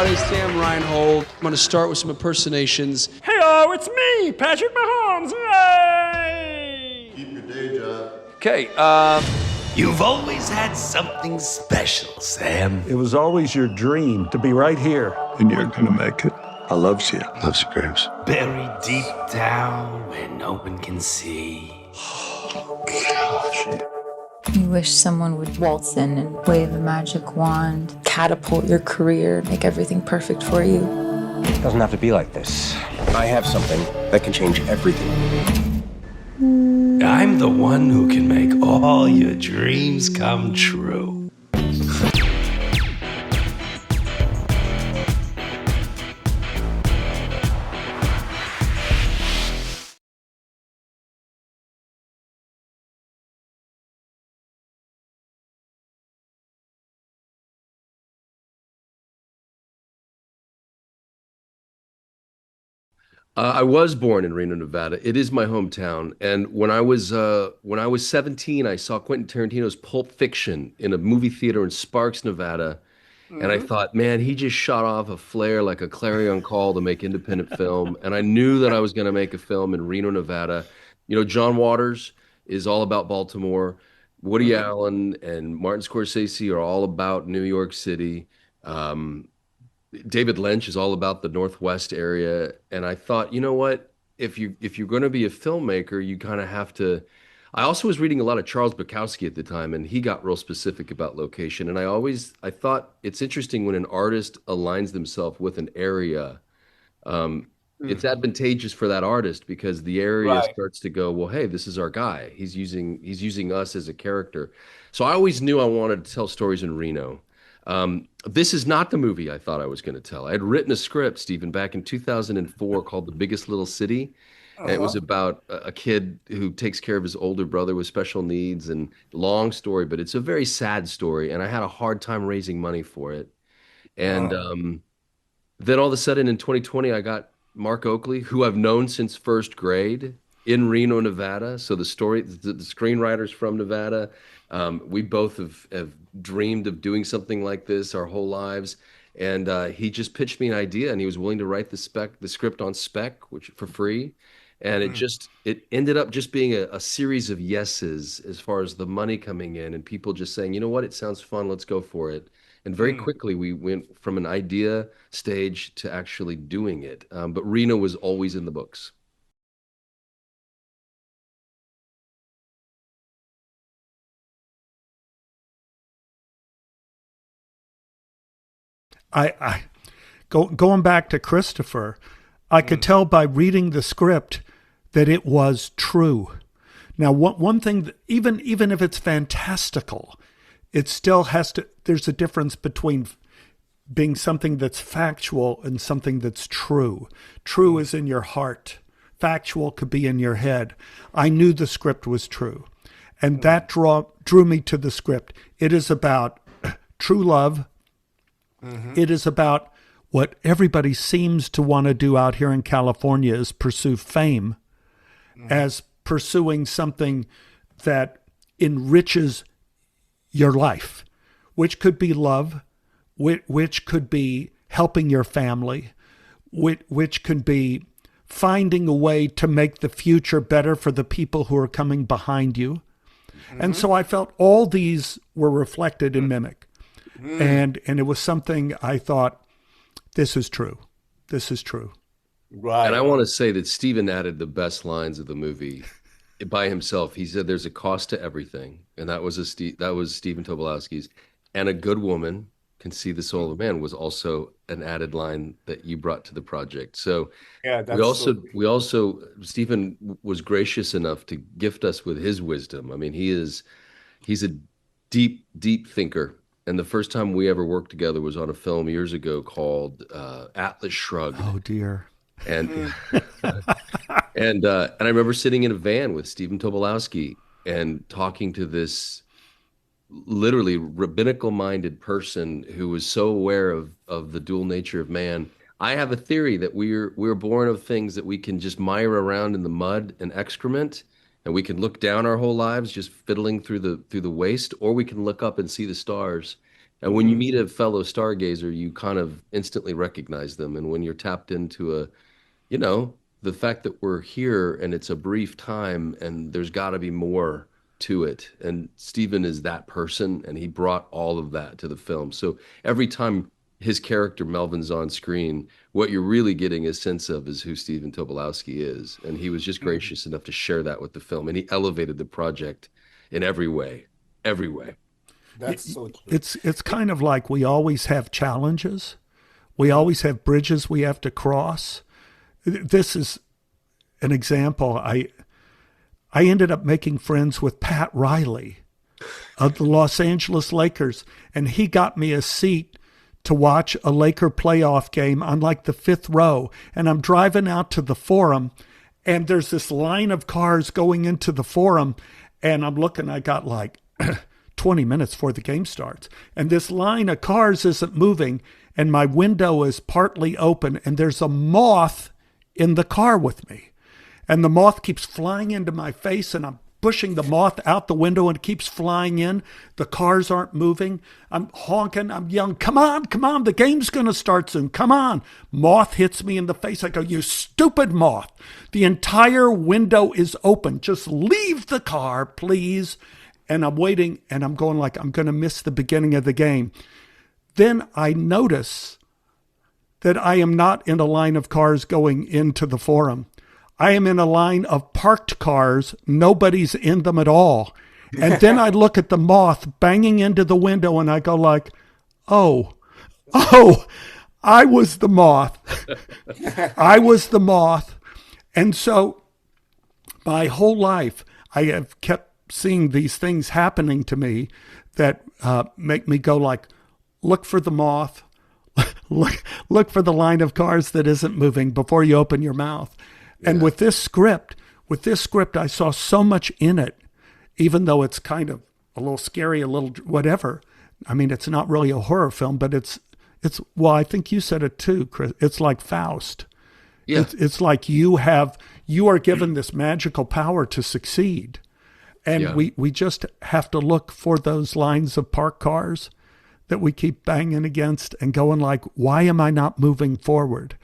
everybody. Sam Reinhold. I'm going to start with some impersonations. Hey-o, it's me, Patrick Mahomes. Hey! Keep your day job. Okay, You've always had something special, Sam. It was always your dream to be right here. And you're gonna make it. I loves you. Loves you, Graves. Buried deep down where no one can see. You wish someone would waltz in and wave a magic wand, catapult your career, make everything perfect for you. It doesn't have to be like this. I have something that can change everything. I'm the one who can make all your dreams come true. I was born in Reno, Nevada. It is my hometown. And when I was 17, I saw Quentin Tarantino's Pulp Fiction in a movie theater in Sparks, Nevada. And I thought, man, he just shot off a flare like a clarion call to make independent film. And I knew that I was going to make a film in Reno, Nevada. You know, John Waters is all about Baltimore. Woody Allen and Martin Scorsese are all about New York City. David Lynch is all about the Northwest area. And I thought, you know what? If you're going to be a filmmaker, you kind of have to. I also was reading a lot of Charles Bukowski at the time, and he got real specific about location. And I thought it's interesting when an artist aligns themselves with an area. It's advantageous for that artist because the area starts to go, well, hey, this is our guy. He's using us as a character. So I always knew I wanted to tell stories in Reno. This is not the movie I thought I was going to tell. I had written a script, Stephen, back in 2004 called The Biggest Little City. And it was about a kid who takes care of his older brother with special needs, and long story, but it's a very sad story. And I had a hard time raising money for it. And then all of a sudden in 2020, I got Marc Oakley, who I've known since first grade in Reno, Nevada. So the screenwriter's from Nevada. We both have dreamed of doing something like this our whole lives. And he just pitched me an idea, and he was willing to write the script on spec, which for free. And it ended up just being a series of yeses as far as the money coming in and people just saying, you know what, it sounds fun, let's go for it. And very quickly we went from an idea stage to actually doing it. But Reno was always in the books. Going back to Kristoffer, I could tell by reading the script that it was true. Now, one thing, even if it's fantastical, it still has to, there's a difference between being something that's factual and something that's true. True is in your heart. Factual could be in your head. I knew the script was true. And that drew me to the script. It is about true love. It is about what everybody seems to want to do out here in California is pursue fame as pursuing something that enriches your life, which could be love, which could be helping your family, which could be finding a way to make the future better for the people who are coming behind you. And so I felt all these were reflected in Mimic. And it was something I thought, this is true. This is true. Right. And I want to say that Stephen added the best lines of the movie by himself. He said there's a cost to everything. And that was Stephen Tobolowsky's. And a good woman can see the soul of man was also an added line that you brought to the project. So yeah, we also Stephen was gracious enough to gift us with his wisdom. I mean, he's a deep, deep thinker. And the first time we ever worked together was on a film years ago called Atlas Shrugged. Oh dear. And and I remember sitting in a van with Stephen Tobolowsky and talking to this literally rabbinical-minded person who was so aware of the dual nature of man. I have a theory that we're born of things that we can just mire around in the mud and excrement, and we can look down our whole lives just fiddling through the waste, or we can look up and see the stars And when you meet a fellow stargazer, you kind of instantly recognize them. And when you're tapped into the fact that we're here and it's a brief time and there's got to be more to it. And Stephen is that person, and he brought all of that to the film. So every time his character Melvin's on screen, what you're really getting a sense of is who Stephen Tobolowsky is. And he was just gracious enough to share that with the film. And he elevated the project in every way, every way. That's so true. It's kind of like we always have challenges. We always have bridges we have to cross. This is an example. I ended up making friends with Pat Riley of the Los Angeles Lakers, and he got me a seat to watch a Laker playoff game on like the 5th row. And I'm driving out to the Forum, and there's this line of cars going into the Forum, and I'm looking, I got like 20 minutes before the game starts. And this line of cars isn't moving, and my window is partly open, and there's a moth in the car with me. And the moth keeps flying into my face, and I'm pushing the moth out the window, and it keeps flying in. The cars aren't moving. I'm honking. I'm yelling, come on, the game's going to start soon. Come on. Moth hits me in the face. I go, you stupid moth. The entire window is open. Just leave the car, please. And I'm waiting, and I'm going like, I'm going to miss the beginning of the game. Then I notice that I am not in a line of cars going into the Forum. I am in a line of parked cars. Nobody's in them at all. And then I look at the moth banging into the window, and I go like, oh, I was the moth. I was the moth. And so my whole life, I have kept seeing these things happening to me that make me go like, look for the moth. Look for the line of cars that isn't moving before you open your mouth. Yeah. And with this script, I saw so much in it, even though it's kind of a little scary, a little whatever. I mean, it's not really a horror film, but it's well, I think you said it too, Chris. It's like Faust. Yeah. It's like you are given this magical power to succeed. And we just have to look for those lines of parked cars that we keep banging against and going like, why am I not moving forward?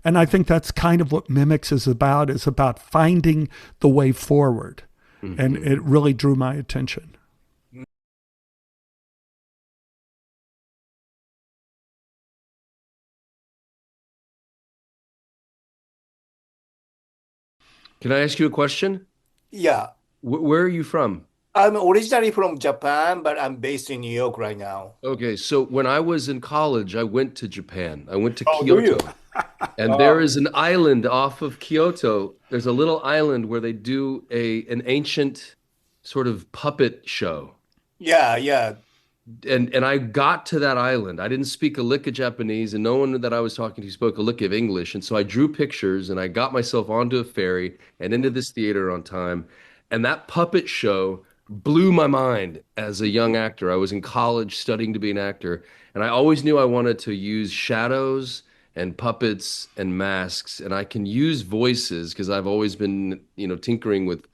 And I think that's kind of what Mimics is about finding the way forward. Mm-hmm. And it really drew my attention. Can I ask you a question? Yeah. Where are you from? I'm originally from Japan, but I'm based in New York right now. Okay, so when I was in college, I went to Japan. I went to Kyoto. And there is an island off of Kyoto. There's a little island where they do an ancient sort of puppet show. Yeah. And I got to that island. I didn't speak a lick of Japanese, and no one that I was talking to spoke a lick of English. And so I drew pictures, and I got myself onto a ferry and into this theater on time. And that puppet show blew my mind as a young actor. I was in college studying to be an actor, and I always knew I wanted to use shadows and puppets and masks, and I can use voices because I've always been, tinkering with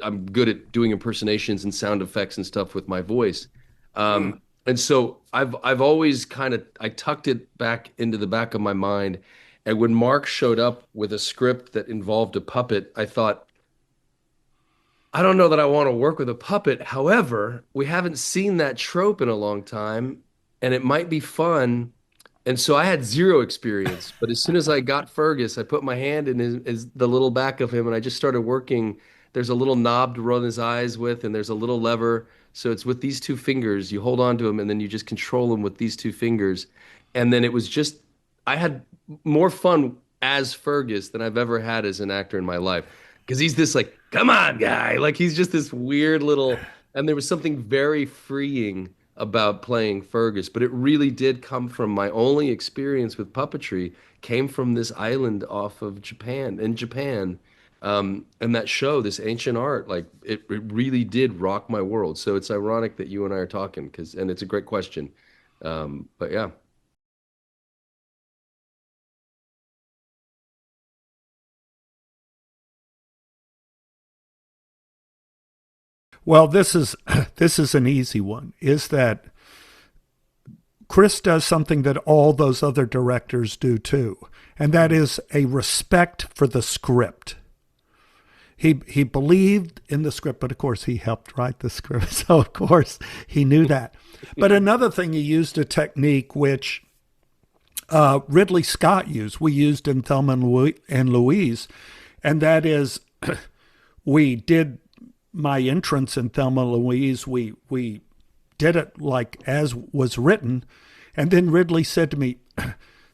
I'm good at doing impersonations and sound effects and stuff with my voice. And so I've always I tucked it back into the back of my mind. And when Marc showed up with a script that involved a puppet, I thought, I don't know that I want to work with a puppet. However, we haven't seen that trope in a long time, and it might be fun. And so I had zero experience. But as soon as I got Fergus, I put my hand in the little back of him, and I just started working. There's a little knob to run his eyes with, and there's a little lever. So it's with these two fingers. You hold on to him, and then you just control him with these two fingers. And then it was just, I had more fun as Fergus than I've ever had as an actor in my life. Because he's this like, come on, guy. Like, he's just this weird little, and there was something very freeing about playing Fergus. But it really did come from my only experience with puppetry came from this island off of Japan, in Japan. And that show, this ancient art, like it really did rock my world. So it's ironic that you and I are talking and it's a great question. But yeah. Well, this is an easy one. Is that Kris does something that all those other directors do too, and that is a respect for the script. He believed in the script, but of course he helped write the script, so of course he knew that. But another thing, he used a technique which Ridley Scott used. We used in Thelma and Louise, and that is, we did my entrance in Thelma and Louise. We did it like as was written, and then Ridley said to me,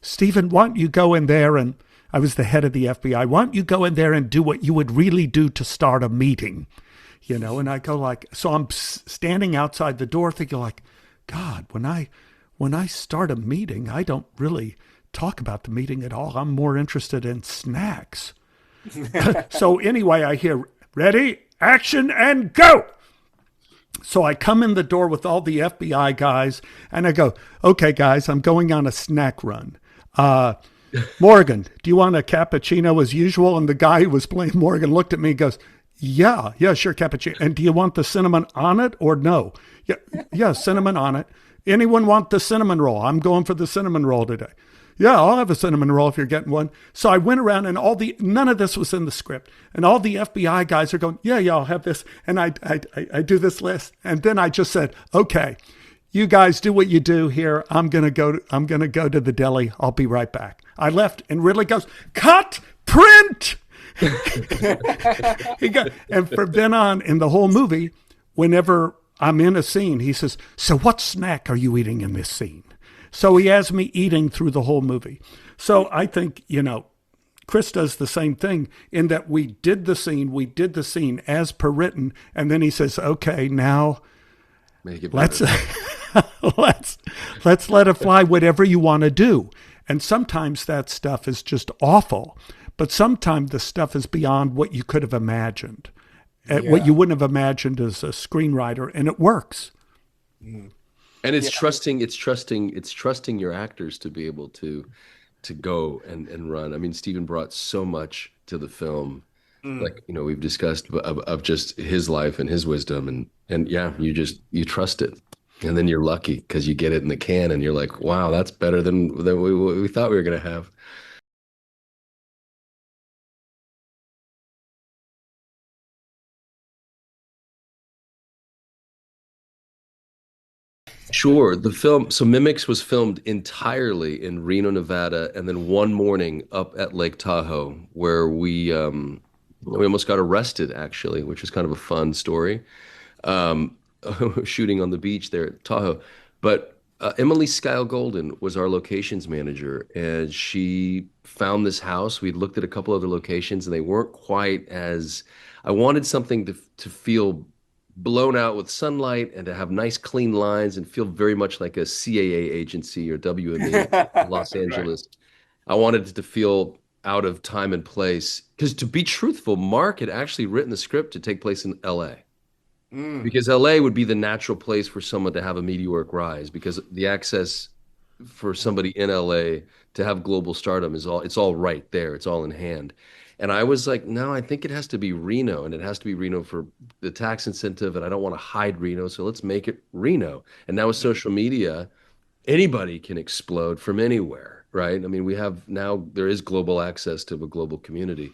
"Stephen, why don't you go in there?" And I was the head of the FBI. "Why don't you go in there and do what you would really do to start a meeting?" You know, and I go like, so I'm standing outside the door thinking like, God, when I start a meeting, I don't really talk about the meeting at all. I'm more interested in snacks. So anyway, I hear, "Ready, action, and go." So I come in the door with all the FBI guys, and I go, "Okay, guys, I'm going on a snack run. Morgan, do you want a cappuccino as usual?" And the guy who was playing Morgan looked at me and goes, yeah, sure, cappuccino. "And do you want the cinnamon on it or no?" Yeah, cinnamon on it. "Anyone want the cinnamon roll?" "I'm going for the cinnamon roll today." "Yeah, I'll have a cinnamon roll if you're getting one." So I went around, and none of this was in the script. And all the FBI guys are going, yeah, I'll have this. And I do this list. And then I just said, "Okay, you guys do what you do here. I'm going to go to the deli. I'll be right back." I left, and Ridley goes, "Cut, print." And from then on, in the whole movie, whenever I'm in a scene, he says, "So what snack are you eating in this scene?" So he has me eating through the whole movie. So I think, Kris does the same thing in that we did the scene as per written, and then he says, "Okay, now Make it let's let it fly, whatever you want to do." And sometimes that stuff is just awful, but sometimes the stuff is beyond what you could have imagined, what you wouldn't have imagined as a screenwriter, and it works. And it's trusting your actors to be able to go and run. I mean, Stephen brought so much to the film, like, we've discussed of just his life and his wisdom, and yeah, you trust it. And then you're lucky because you get it in the can and you're like, wow, that's better than we thought we were going to have. Sure. The film, so Mimics was filmed entirely in Reno, Nevada, and then one morning up at Lake Tahoe, where we almost got arrested, actually, which is kind of a fun story. Shooting on the beach there at Tahoe. But Emily Skyle Golden was our locations manager, and she found this house. We'd looked at a couple other locations, and they weren't quite as... I wanted something to feel blown out with sunlight and to have nice clean lines and feel very much like a CAA agency or WME in Los Angeles. Right. I wanted it to feel out of time and place, because to be truthful, Marc had actually written the script to take place in LA, because LA would be the natural place for someone to have a meteoric rise, because the access for somebody in LA to have global stardom it's all right there. It's all in hand. And I was like, no, I think it has to be Reno, and it has to be Reno for the tax incentive, and I don't want to hide Reno, so let's make it Reno. And now with social media, anybody can explode from anywhere, right? I mean, there is global access to a global community.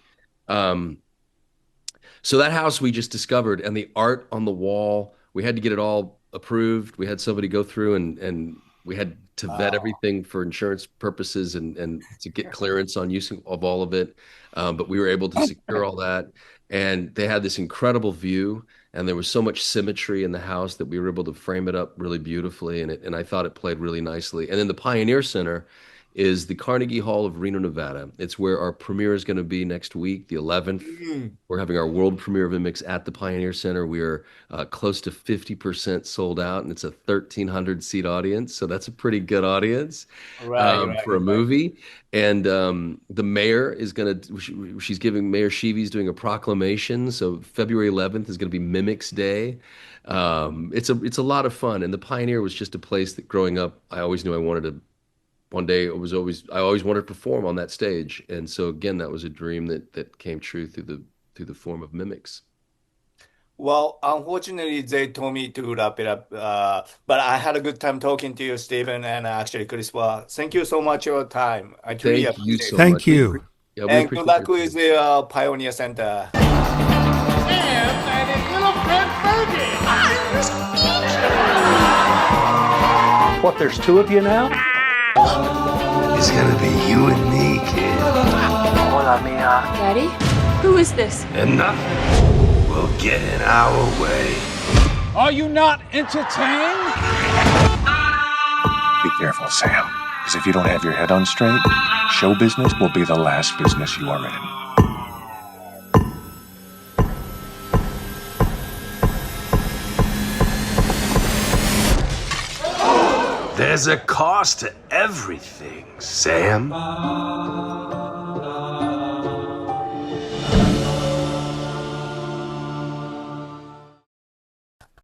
So that house we just discovered, and the art on the wall, we had to get it all approved. We had somebody go through and we had to vet everything for insurance purposes and to get clearance on use of all of it. But we were able to secure all that. And they had this incredible view, and there was so much symmetry in the house that we were able to frame it up really beautifully. And I thought it played really nicely. And then the Pioneer Center is the Carnegie Hall of Reno, Nevada. It's where our premiere is going to be next week, the 11th. We're having our world premiere of Mimics at the Pioneer Center. We are close to 50% sold out, and it's a 1,300 seat audience. So that's a pretty good audience for a movie. And the mayor is she's giving, Mayor Sheevy's doing a proclamation. So February 11th is going to be Mimics Day. It's a lot of fun. And the Pioneer was just a place that growing up, I always knew I wanted to. One day I always wanted to perform on that stage. And so again, that was a dream that came true through the form of Mimics. Well, unfortunately, they told me to wrap it up. But I had a good time talking to you, Stephen, and actually, Kris. Thank you so much for your time. I truly Thank you appreciate so it. Thank much. We you. appre- Yeah, we And good appreciate luck your with time. the Pioneer Center. Sam and his little friend Fergus. What, there's two of you now? It's gonna be you and me, kid. Daddy? Who is this? And nothing will get in our way. Are you not entertained? Be careful, Sam. Because if you don't have your head on straight, show business will be the last business you are in. There's a cost to everything, Sam.